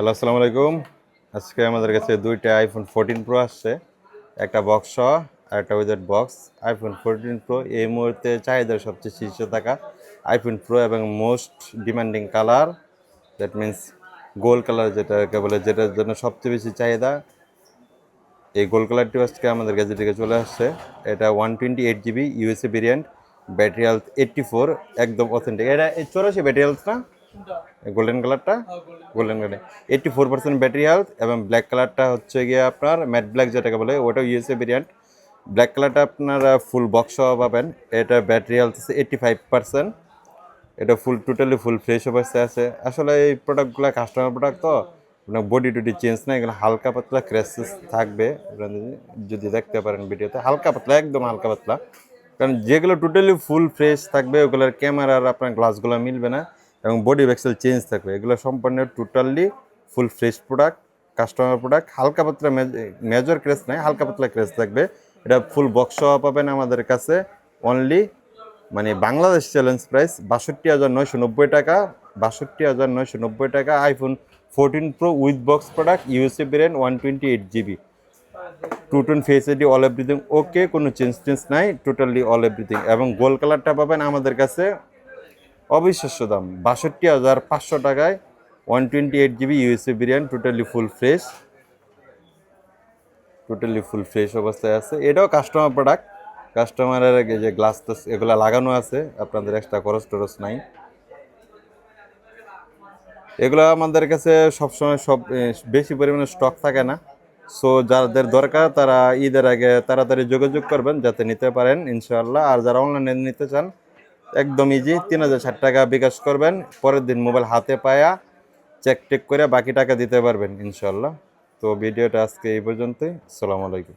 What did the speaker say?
Hello, আসসালামু আলাইকুম। আজকে আমাদের কাছে দুইটা আইফোন 14 প্রো আসছে, একটা বক্স সহ আর একটা উইদাউট বক্স। আইফোন 14 প্রো এই মুহূর্তে চাহিদার সবচেয়ে শীর্ষে থাকা আইফোন প্রো এবং most demanding colour, that means gold colour, যেটাকে বলে, যেটার জন্য সবচেয়ে বেশি চাহিদা। এই গোল্ড কালারটি আজকে আমাদের কাছে থেকে চলে আসছে। এটা 128 GB USA variant, battery health 84, একদম অথেন্টিক। এটা 84 ব্যাটারি হেলথ না, গোল্ডেন কালারটা, গোল্ডেন কালার 84% ব্যাটারি হেলথ, এবং ব্ল্যাক কালারটা হচ্ছে গিয়ে আপনার ম্যাট ব্ল্যাক যেটাকে বলে, ওটাও ইউএসএ ভেরিয়েন্ট। ব্ল্যাক কালারটা আপনারা ফুল বক্স সহ পাবেন। এটা ব্যাটারি হেলথ আছে 85%। এটা টোটালি ফুল ফ্রেশ অবস্থায় আছে। আসলে এই প্রোডাক্টগুলো কাস্টমার প্রোডাক্ট, তো বডি টডি চেঞ্জ না, এগুলো হালকা পাতলা ক্র্যাচেস থাকবে। আপনারা যদি দেখতে পারেন ভিডিওতে, হালকা পাতলা, একদম হালকা পাতলা। কারণ যেগুলো টোটালি ফুল ফ্রেশ থাকবে ওগুলোর ক্যামেরার আপনার গ্লাসগুলো মিলবে না, এবং বডি ভেক্সেল চেঞ্জ থাকবে। এগুলো সম্পূর্ণ totally full fresh product, customer product. হালকা পাতলা, মেজর ক্রেস নাই, হালকা পাতলা ক্রেস থাকবে। এটা ফুল বক্স সহ পাবেন আমাদের কাছে অনলি, মানে বাংলাদেশ চ্যালেঞ্জ প্রাইস 62,990 টাকা। 62,990 টাকা iPhone 14 pro with box product, USA variant, 128 GB। Two-tone face ID, all everything okay, কোনো চেঞ্জ নাই, টোটালি অল এভরিথিং। এবং গোল্ড কালারটা পাবেন আমাদের কাছে অবিশ্বাস্য দাম, 62,500 টাকায় 128 GB USA variant, totally full fresh অবস্থায় আছে। এটাও কাস্টমার প্রোডাক্ট, কাস্টমারের যে গ্লাস এগুলো লাগানো আছে, আপনাদের এক্সট্রা খরচ টরচ নাই। এগুলো আমাদের কাছে সবসময় বেশি পরিমাণে স্টক থাকে না। সো যাদের দরকার তারা ঈদের আগে তাড়াতাড়ি যোগাযোগ করবেন যাতে নিতে পারেন ইনশাআল্লাহ। আর যারা অনলাইনে নিতে চান, একদম ইজি, 3,060 টাকা বিকাশ করবেন, পরের দিন মোবাইল হাতে পায়া চেক টেক করে বাকি টাকা দিতে পারবেন ইনশাআল্লাহ। তো ভিডিওটা আজকে এই পর্যন্তই। আসসালামু আলাইকুম।